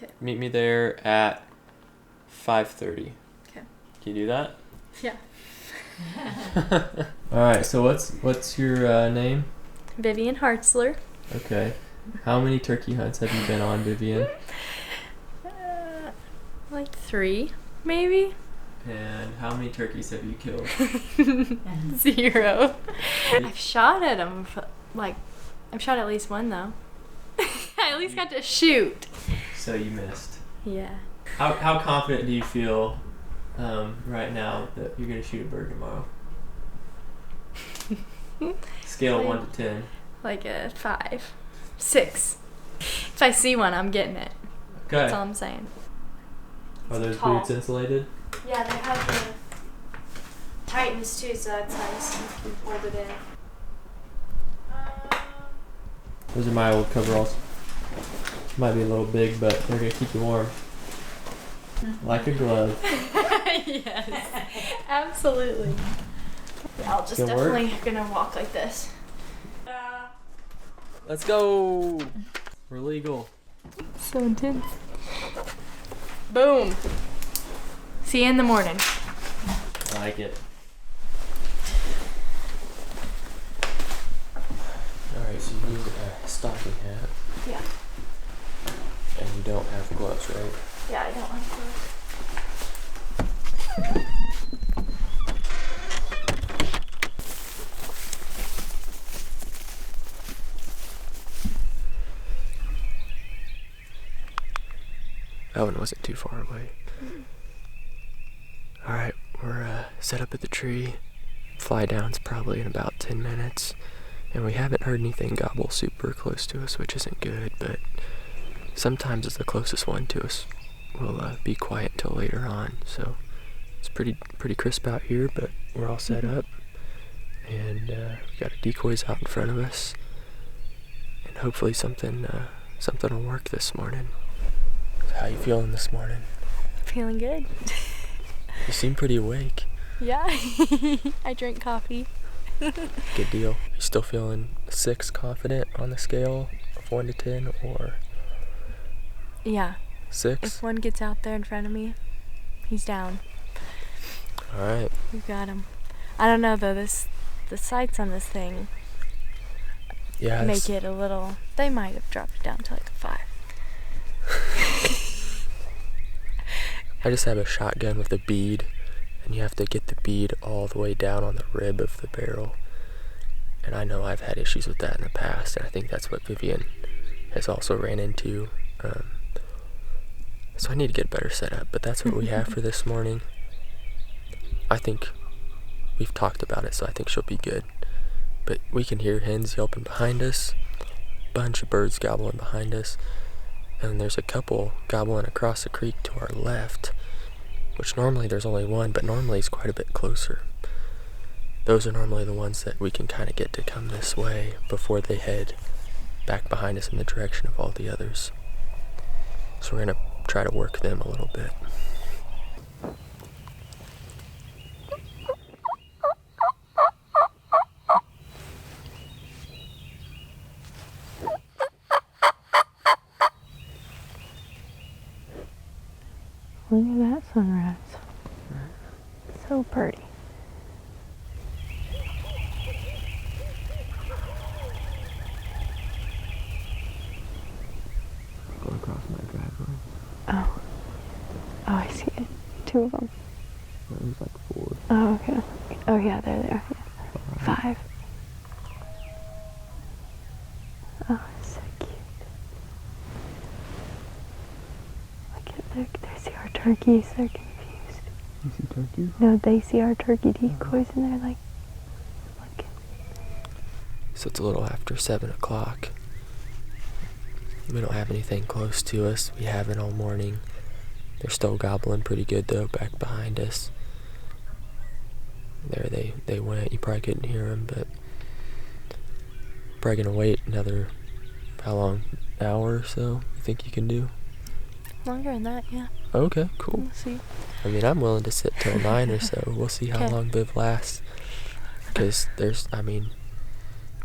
Okay. Meet me there at 5:30. Okay. Can you do that? Yeah. All right. So what's your name? Vivian Hartzler. Okay. How many turkey hunts have you been on, Vivian? Like 3, maybe. And how many turkeys have you killed? 0. I've shot at them. I've shot at least one though. I at least got to shoot. So you missed. Yeah. How confident do you feel right now that you're gonna shoot a bird tomorrow? Scale of 1 to 10. Like a 5, 6. If I see one, I'm getting it. Okay. That's all I'm saying. Are those Tall. boots insulated? Yeah, they have the Titans too, so that's nice. You can hold it in. Those are my old coveralls. Might be a little big, but they're gonna keep you warm. Like a glove. Yes, absolutely. I'll just definitely gonna walk like this. Let's go. We're legal. So intense. Boom. See you in the morning. I like it. Alright, so you need a stocking hat. Yeah. And you don't have gloves, right? Yeah, I don't like those. That one wasn't too far away. Alright, we're set up at the tree. Fly down's probably in about 10 minutes. And we haven't heard anything gobble super close to us, which isn't good, but sometimes it's the closest one to us will be quiet until later on. So it's pretty crisp out here, but we're all set up. And we got our decoys out in front of us. And hopefully something will work this morning. How you feeling this morning? Feeling good. You seem pretty awake. Yeah. I drink coffee. Good deal. You still feeling 6 confident on the scale of 1 to 10 or? Yeah. 6? If one gets out there in front of me, he's down. Alright. We've got him. I don't know though, the sights on this thing make it a little, they might have dropped it down to like a 5. I just have a shotgun with a bead, and you have to get the bead all the way down on the rib of the barrel. And I know I've had issues with that in the past, and I think that's what Vivian has also ran into. So I need to get better set up, but that's what we have for this morning. I think we've talked about it, so I think she'll be good. But we can hear hens yelping behind us, bunch of birds gobbling behind us, and there's a couple gobbling across the creek to our left, which normally there's only one, but normally it's quite a bit closer. Those are normally the ones that we can kind of get to come this way before they head back behind us in the direction of all the others. So we're going to try to work them a little bit. Look at that sunrise. So pretty. Going across my driveway. Oh. Oh, I see it. 2 of them. There's like 4. Oh, okay. Oh, yeah, they're there. Yeah. 5. Oh, so cute. Look, they see our turkeys. They're confused. You see turkeys? No, they see our turkey decoys and they're like, looking. So it's a little after 7 o'clock. We don't have anything close to us. We haven't all morning. They're still gobbling pretty good though, back behind us. There they went. You probably couldn't hear them, but probably gonna wait another, how long? Hour or so? You think you can do? Longer than that, yeah. Okay, cool. We'll see. I mean, I'm willing to sit till 9 or so. We'll see how long Viv lasts. Because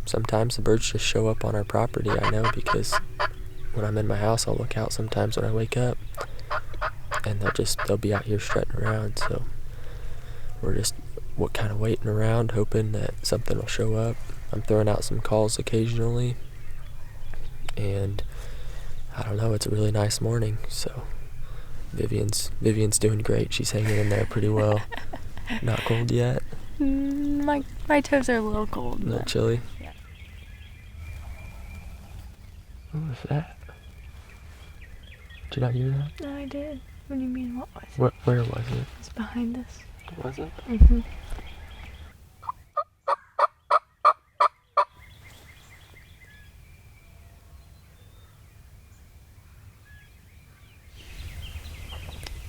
sometimes the birds just show up on our property, I know, because when I'm in my house, I'll look out sometimes when I wake up, and they'll be out here strutting around. So we're just kind of waiting around, hoping that something will show up. I'm throwing out some calls occasionally, and I don't know, it's a really nice morning. So Vivian's doing great. She's hanging in there pretty well. Not cold yet? My toes are a little cold. A little chilly? Yeah. What was that? Did you not hear that? No, I did. What do you mean, what was it? Where was it? It's behind us. Was it? Mm-hmm.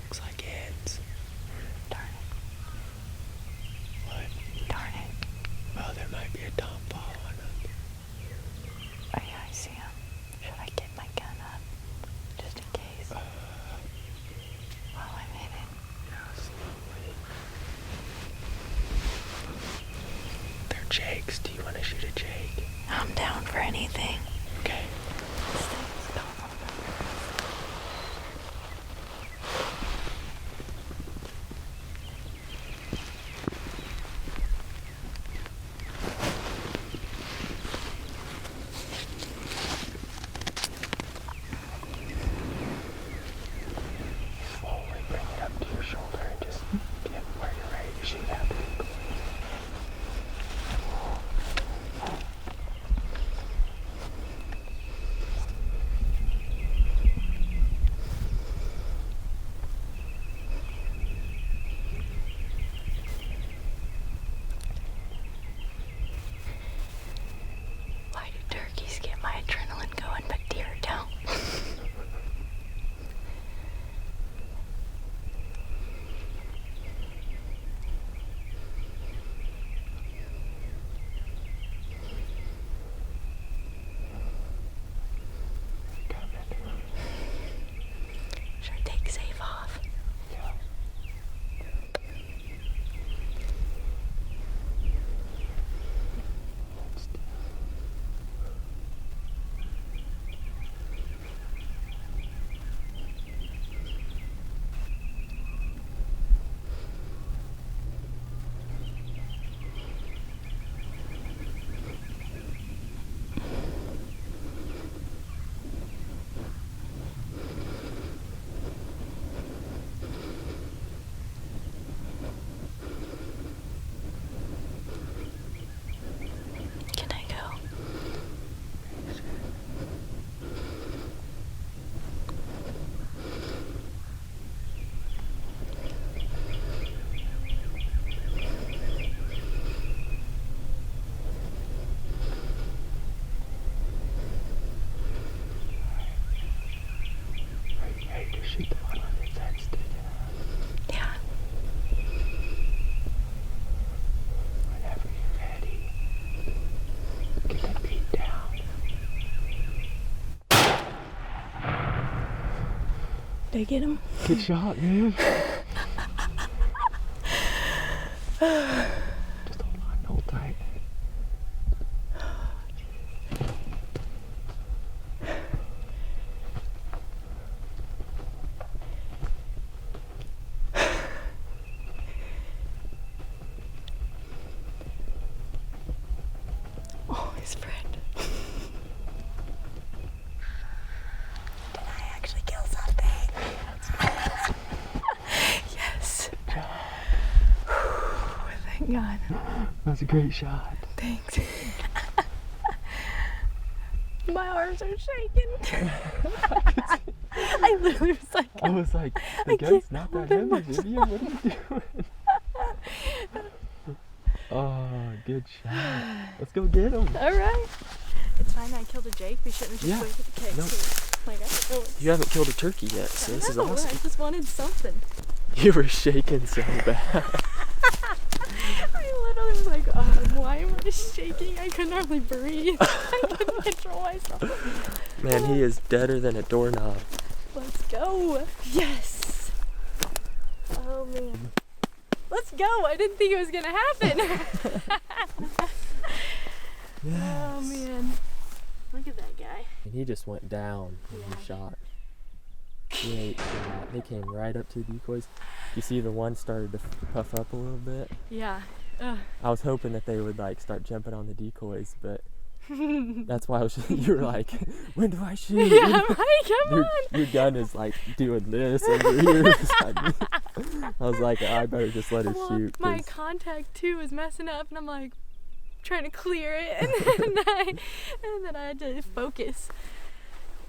Looks like heads. Darn it. What? Darn it. Oh, there might be a Tom following us. Oh yeah, I see him. Should I get my gun up? Just in case. While I'm in it. Yeah, slowly. They're jakes. Do you want to shoot a jake? I'm down for anything. Okay. This thing's gone. Slowly bring it up to your shoulder and just get where you're ready to shoot at. Why do turkeys get my adrenaline going, but deer don't? Should I take safe off? Yeah. Can I go? Hey, just shoot the one with its head sticking out. Yeah. Whenever you're ready, get that beat down. Did I get him? Good shot, man. Just hold on, hold tight. Oh, his friend. Did I actually kill something? Yes. Thank God. That's a great shot. Thanks. My arms are shaking. I literally was like, I was like, I the gun's can't not hold that it heavy, much Vivian. What are you doing? Oh, good shot. Let's go get him. all right. It's fine. I killed a jake. We shouldn't have just Yeah. waited the case. Nope. Like, I don't know. You haven't killed a turkey yet, so this is I awesome. just wanted something. You were shaking so bad. I literally was like, why am I shaking? I couldn't hardly breathe. I couldn't control myself. Man, he is deader than a doorknob. Let's go. Yes. Oh, man. Let's go. I didn't think it was going to happen. Yes. Oh, man. Look at that guy. guy. And he just went down when he shot. Great shot. They came right up to the decoys. You see the one started to puff up a little bit? Yeah. Ugh. I was hoping that they would like start jumping on the decoys, but that's why you were like, when do I shoot? Yeah, right, come on. Your gun is like doing this over here. I was like, I better just let her shoot. My contact too was messing up, and I'm like trying to clear it, and then I had to focus.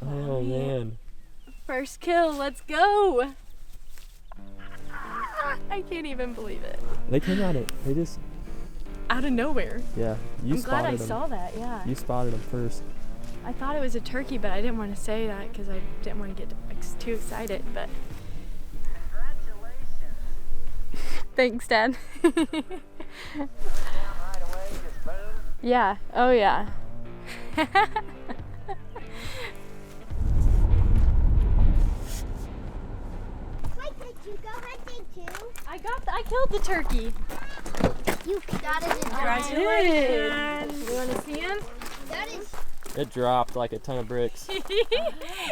Oh man. First kill, let's go. I can't even believe it. They came they just out of nowhere. Yeah, I'm glad I saw that, yeah. You spotted them first. I thought it was a turkey, but I didn't want to say that because I didn't want to get too excited, but... Congratulations! Thanks, Dad. Yeah, oh yeah. I killed the turkey. You got it. Congratulations. You want to see him? It dropped like a ton of bricks.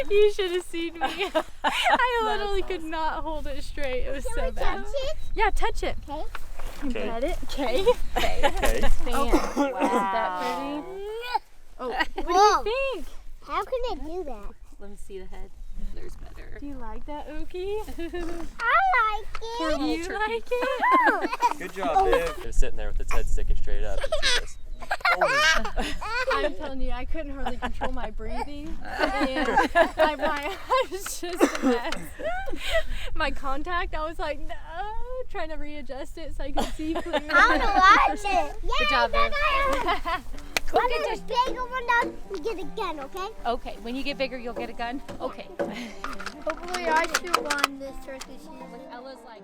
You should have seen me. I literally could not hold it straight. It was so bad. Touch it? Yeah, touch it. Okay. You pet it. Okay. Okay. Wow. Is that pretty? Oh, what do you think? How can I do that? Let me see the head. There's better. Do you like that, Okie? I like it. You like it? Good job, Viv. It was sitting there with its head sticking straight up. I'm telling you, I couldn't hardly control my breathing, and I was just a mess. My contact, I was like, no, trying to readjust it so I could see clearly. I like it. Good job, Viv. When it's bigger enough, we get a gun, okay? Okay, when you get bigger, you'll get a gun? Okay. Hopefully I shoot one this turkey season. Ella's like...